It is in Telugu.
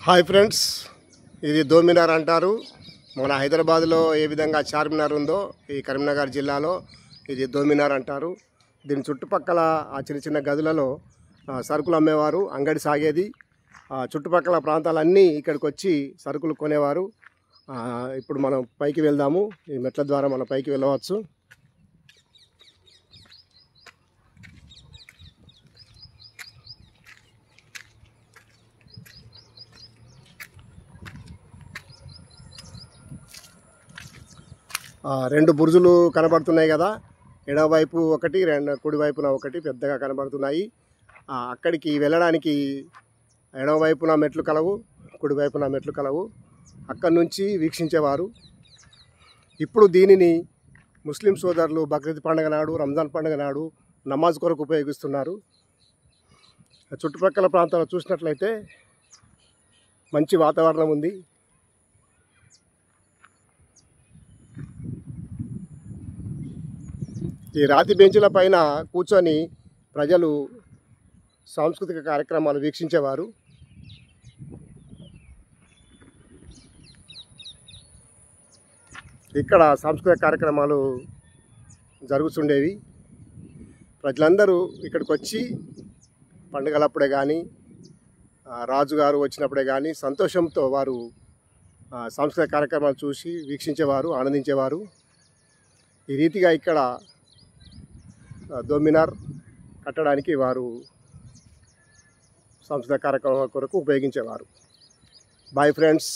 హాయ్ ఫ్రెండ్స్, ఇది దోమినార్ అంటారు. మన హైదరాబాద్లో ఏ విధంగా చార్మినార్ ఉందో ఈ కరీంనగర్ జిల్లాలో ఇది దోమినార్ అంటారు. దీని చుట్టుపక్కల ఆ చిన్న చిన్న గదులలో సరుకులు అమ్మేవారు, అంగడి సాగేది. చుట్టుపక్కల ప్రాంతాలన్నీ ఇక్కడికి వచ్చి సరుకులు కొనేవారు. ఇప్పుడు మనం పైకి వెళ్దాము. ఈ మెట్ల ద్వారా మనం పైకి వెళ్ళవచ్చు. రెండు బుర్జులు కనబడుతున్నాయి కదా, ఎడమవైపు ఒకటి, కుడివైపున ఒకటి పెద్దగా కనబడుతున్నాయి. అక్కడికి వెళ్ళడానికి ఎడమవైపున మెట్లు కలవు, కుడివైపున మెట్లు కలవు. అక్కడి నుంచి వీక్షించేవారు. ఇప్పుడు దీనిని ముస్లిం సోదరులు బక్రీద్ పండుగ నాడు, రంజాన్ పండుగ నాడు నమాజ్ కొరకు ఉపయోగిస్తున్నారు. చుట్టుపక్కల ప్రాంతాలు చూసినట్లయితే మంచి వాతావరణం ఉంది. ఈ రాతి బెంచుల పైన కూర్చొని ప్రజలు సాంస్కృతిక కార్యక్రమాలు వీక్షించేవారు. ఇక్కడ సాంస్కృతిక కార్యక్రమాలు జరుగుతుండేవి. ప్రజలందరూ ఇక్కడికి వచ్చి పండుగలప్పుడే కానీ, రాజుగారు వచ్చినప్పుడే కానీ సంతోషంతో వారు సాంస్కృతిక కార్యక్రమాలు చూసి వీక్షించేవారు, ఆనందించేవారు. ఈ రీతిగా ఇక్కడ దోమినార్ కట్టడానికి వారు సాంస్కృతిక కార్యక్రమాల కొరకు ఉపయోగించేవారు. Bye friends.